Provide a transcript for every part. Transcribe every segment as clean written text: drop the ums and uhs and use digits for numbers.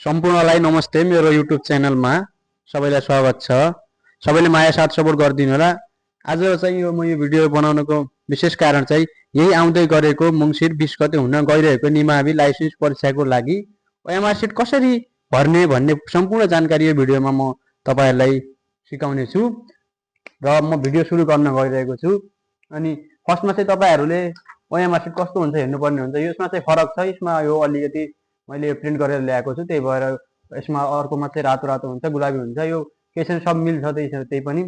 सम्पूर्णलाई नमस्ते। मेरो युट्युब च्यानलमा सबैलाई स्वागत छ। सबैले माया साथ सपोर्ट गरिदिनु होला। आज चाहिँ म यो भिडियो बनाउनको विशेष कारण चाहिँ यही आउँदै गरेको मङ्सिर 20 गते हुन गइरहेको निमावि लाइसेन्स परीक्षाको लागि ओएमआर सिट कसरी भर्ने भन्ने सम्पूर्ण जानकारी यो भिडियोमा म तपाईहरुलाई सिकाउने छु र म भिडियो सुरु गर्न गइरहेको छु। अनि फर्स्टमा चाहिँ तपाईहरुले ओएमआर सिट कस्तो हुन्छ हेर्नुपर्ने हुन्छ। यसमा चाहिँ फरक छ। यसमा यो अलिकति मैले प्रिन्ट गरेर ल्याएको छु, त्यही भएर यसमा अर्कोमा चाहिँ रातो रातो हुन्छ, गुलाबी हुन्छ। यो केही छैन, सब मिल्छ त्यही पनि।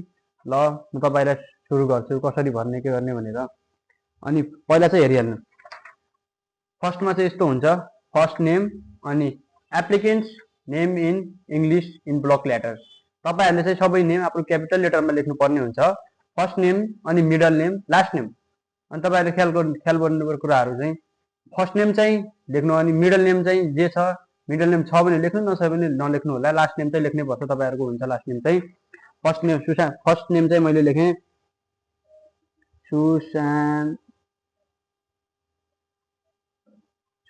ल म तपाईलाई सुरु गर्छु कसरी भर्ने के गर्ने भनेर। अनि पहिला चाहिँ हेरिहाल्नु। फर्स्टमा चाहिँ यस्तो हुन्छ, फर्स्ट नेम अनि applicant's name in English in block letter. तपाईहरुले चाहिँ सबै नेम आफ्नो क्यापिटल लेटरमा लेख्नु पर्ने हुन्छ। फर्स्ट नेम अनि मिडल नेम, लास्ट नेम। अनि तपाईहरुले ख्याल गर्नुपर्ने कुराहरु चाहिँ फर्स्ट नेम चाहिँ लेख्नु, अनि मिडल नेम चाहिँ जे छ, मिडल नेम छ भने लेख्नु, नछ भने नलेख्नु होला। लास्ट नेम चाहिँ लेख्नै पर्छ तपाईहरुको हुन्छ। लास्ट नेम चाहिँ first name Sushant, first name चाहिँ मैले लेखे सुशान्त,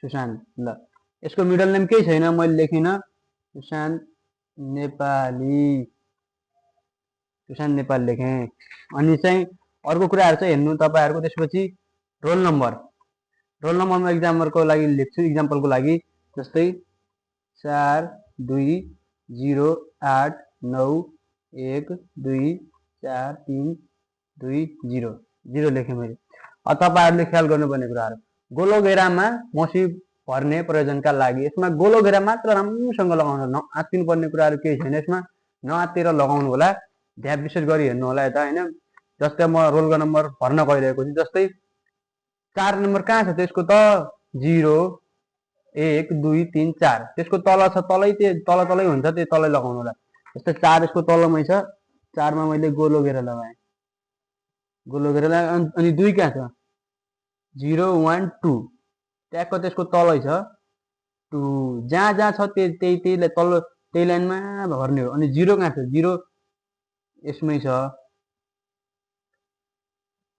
सुशान्त। ल यसको मिडल नेम केही छैन, मैले लेखिन सुशान्त नेपाली, सुशान्त नेपाली लेखे। अनि चाहिँ अर्को कुराहरु चाहिँ हेर्नु तपाईहरुको। त्यसपछि रोल नम्बर, रोल नम्बर म एक्जाम्पलको लागि लेख्छु, एक्जाम्पलको लागि जस्तै 42021912343200 लेखेँ मैले। अब तपाईहरुले ख्याल गर्नुपर्ने कुराहरु, गोलो घेरामा मसी भर्ने प्रयोजनका लागि यसमा गोलो घेरा मात्र राम्रोसँग लगाउनु, नआत्तिनु पर्ने कुराहरु केही छैन। यसमा नआत्तेर लगाउनु होला। ध्यान विशेष गरी हेर्नु होला यता हैन। जस्तै म रोल नम्बर भर्न गइरहेको छु, जस्तै 4 नम्बर कहाँ छ त्यसको त 0 1 2 3 4, त्यसको तल छ, तलै हुन्छ, त्यो तलै लगाउनु होला। जस्तै 4 यसको तलमै छ, 4 मा मैले गोलो घेरा लगाएँ, गोलो घेरा लगाएँ। अनि 2 कहाँ छ, 0 1 2, ट्याक्क त्यसको तलै छ 2, जहाँ जहाँ छ त्यही तल त्यही लाइनमा भर्ने हो। अनि 0 कहाँ छ, 0 यसमै छ,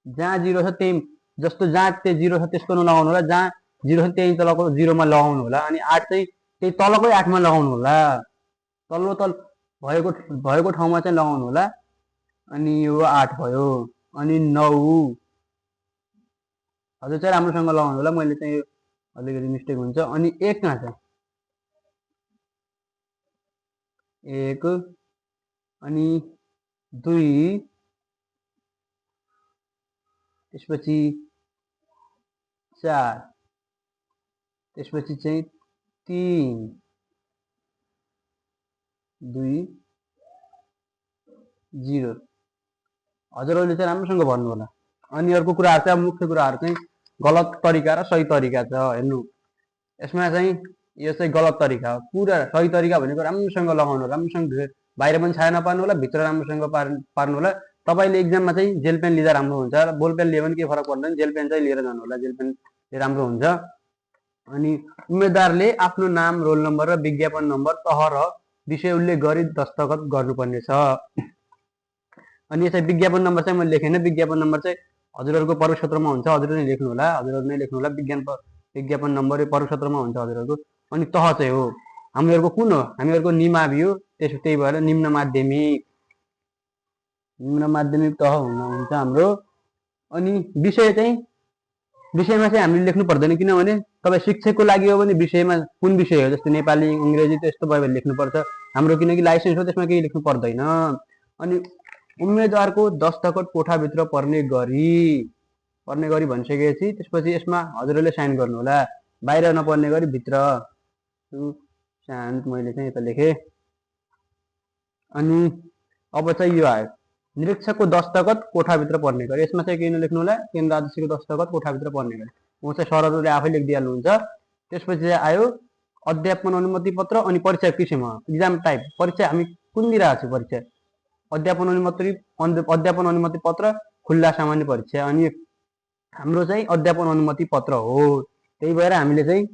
जहाँ 0 छ त्यही, जस्तो जहाँ त्यो 0 छ त्यसको नलाउनु होला, जहाँ 0 छ त्यही तलको 0 मा लगाउनु होला। अनि 8 चाहिँ त्यही तलकै 8 मा लगाउनु होला, तल्लो तल भएको ठाउँमा चाहिँ लगाउनु होला। अनि यो 8 भयो। अनि 9 हजुर चाहिँ राम्रोसँग लगाउनु होला, मैले चाहिँ अलिकति मिस्टेक हुन्छ। अनि 1 कहाँ छ, 1, अनि 2, त्यसपछि 4, त्यसपछि चाहिँ 3 2 0। हजुरहरूले चाहिँ राम्रोसँग भन्नु होला। अनि अर्को कुराहरु चाहिँ मुख्य कुराहरु चाहिँ गलत तरिका र सही तरिका छ। हेर्नु, यसमा चाहिँ यो चाहिँ गलत तरिका हो। पुरा सही तरिका भनेको राम्रोसँग लगाउनु, राम्रोसँग बाहिर पनि छाया नपार्नु होला, भित्र राम्रोसँग पार्नु होला। तपाईले एक्जाममा चाहिँ जेल पेन लिँदा राम्रो हुन्छ, र बोल पेन लियो भने के फरक पर्दैन, जेल पेन चाहिँ लिएर जानु होला, जेल पेन राम्रो हुन्छ। अनि उम्मेदवारले आफ्नो नाम, रोल नम्बर र विज्ञापन नम्बर, तह र विषय उल्लेख गरी दस्तखत गर्नुपर्ने छ। अनि यसै विज्ञापन नम्बर चाहिँ मैले लेखेन, विज्ञापन नम्बर चाहिँ हजुरहरुको प्रवेश पत्रमा हुन्छ, हजुरहरुले लेख्नु होला, हजुरहरु नै लेख्नु होला। विज्ञापन नम्बर यो प्रवेश पत्रमा हुन्छ हजुरहरुको। अनि तह चाहिँ हो हामीहरुको कुन हो, हामीहरुको निमावि हो, त्यही भएर निम्न माध्यमिक तह हुन्छ हाम्रो। अनि विषय चाहिँ विषयमा चाहिँ हामीले लेख्नु पर्दैन, किनभने तपाई शिक्षकको लागि हो भने विषयमा कुन विषय हो, जस्तै नेपाली, अंग्रेजी त्यस्तो भयो भने लेख्नु पर्छ हाम्रो, किनकि लाइसेन्स हो, त्यसमा केही लेख्नु पर्दैन। अनि उम्मेदवारको दस्तखत कोठाभित्र पर्ने गरी भनिसकेपछि त्यसपछि यसमा हजुरले साइन गर्नु होला, बाहिर नपर्ने गरी भित्र। सुशान्त मैले चाहिँ यता लेखे। अनि अब चाहिँ यो आयो, निरीक्षकको दस्तखत कोठाभित्र पर्ने गरी। यसमा चाहिँ के नलेख्नु होला, केन्द्र अध्यक्षको दस्तखत कोठाभित्र पर्ने गरी। म चाहिँ सरहरूले आफै लेखिदिहाल्नुहुन्छ। त्यसपछि आयो अध्यापन अनुमति पत्र अनि परीक्षा किसिम, एक्जाम टाइप। परीक्षा हामी कुन दिइरहेको छु, परीक्षा अध्यापन अनुमति पत्र, खुल्ला सामान्य परीक्षा। अनि हाम्रो चाहिँ अध्यापन अनुमति पत्र हो, त्यही भएर हामीले चाहिँ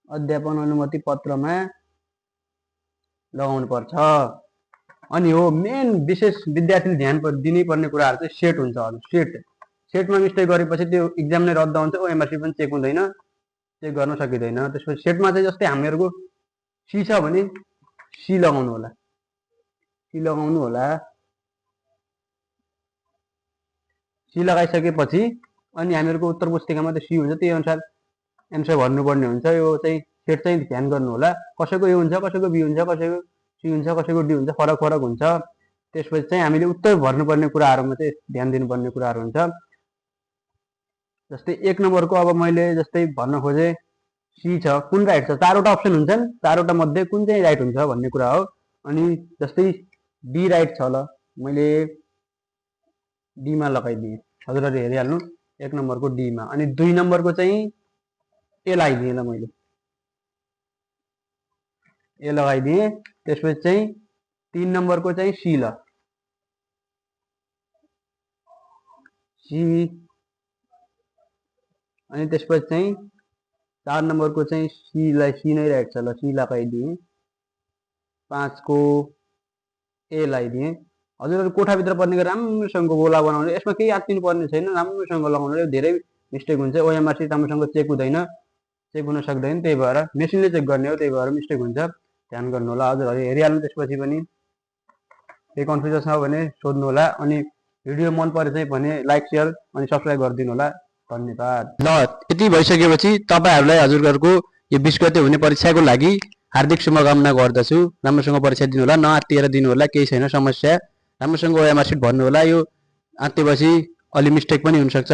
अध्यापन अनुमति पत्रमा लगाउनु पर्छ। अनि हो मेन विशेष विद्यार्थीले ध्यान दिनै पर्ने कुराहरु चाहिँ सेट हुन्छ। हजुर सेटमा मिस्टेक गरेपछि त्यो एक्जाम नै रद्द हुन्छ, ओएमआर सिट पनि चेक हुँदैन, चेक गर्न सकिँदैन। त्यसपछि सेटमा चाहिँ जस्तै हामीहरुको सी छ भने सी लगाउनु होला, सी लगाउनु होला। सी लगाइसकेपछि अनि हामीहरूको उत्तर पुस्तिकामा त सी हुन्छ, त्यही अनुसार एन्सर भर्नुपर्ने हुन्छ। यो चाहिँ सेट चाहिँ ध्यान गर्नु होला। कसैको ए हुन्छ, कसैको बी हुन्छ, कसैको सी हुन्छ, कसैको डी हुन्छ, फरक फरक हुन्छ। त्यसपछि चाहिँ हामीले उत्तर भर्नुपर्ने कुराहरूमा चाहिँ ध्यान दिनुपर्ने कुराहरू हुन्छ। जस्तै 1 नम्बरको अब मैले जस्तै भन्न खोजेँ सी छ, कुन राइट छ, 4वटा अप्सन हुन्छन्, 4वटा मध्ये कुन चाहिँ राइट हुन्छ भन्ने कुरा हो। अनि जस्तै डी राइट छ, ल मैले डीमा लगाइदिएँ, हजुरहरूले हेरिहाल्नु 1 नम्बरको डीमा। अनि 2 नम्बरको चाहिँ ए लगाइदिएँ, ल मैले ए लगाइदिएँ। त्यसपछि चाहिँ 3 नम्बरको चाहिँ सी, ल सी। अनि त्यसपछि चाहिँ 4 नम्बरको चाहिँ सीलाई सी नै राइट छ, ल सी लगाइदिएँ। 5 को ए लगाइदिएँ। हजुरहरू कोठाभित्र पर्ने गरी राम्रोसँग गोला बनाउनु, यसमा केही आत्तिनु पर्ने छैन, राम्रोसँग लगाउनु। धेरै मिस्टेक हुन्छ, ओएमआरसी राम्रोसँग चेक हुँदैन, चेक हुन सक्दैन, त्यही भएर मेसिनले चेक गर्ने हो, त्यही भएर मिस्टेक हुन्छ, ध्यान गर्नु होला। हजुरहरू हेरिहाल्नु। त्यसपछि पनि केही कन्फ्युजन छ भने सोध्नु होला। अनि भिडियो मन परे भने लाइक, सेयर अनि सब्सक्राइब गरिदिनु होला। धन्यवाद। ल यति भइसकेपछि तपाईँहरूलाई हजुरहरूको यो 20 गते हुने परीक्षाको लागि हार्दिक शुभकामना गर्दछु। राम्रोसँग परीक्षा दिनु होला, नआत्तिएर दिनु होला, केही छैन समस्या। राम्रोसँग ओएमआर सिट भर्नु होला। यो आत्तिएपछि अलि मिस्टेक पनि हुनसक्छ।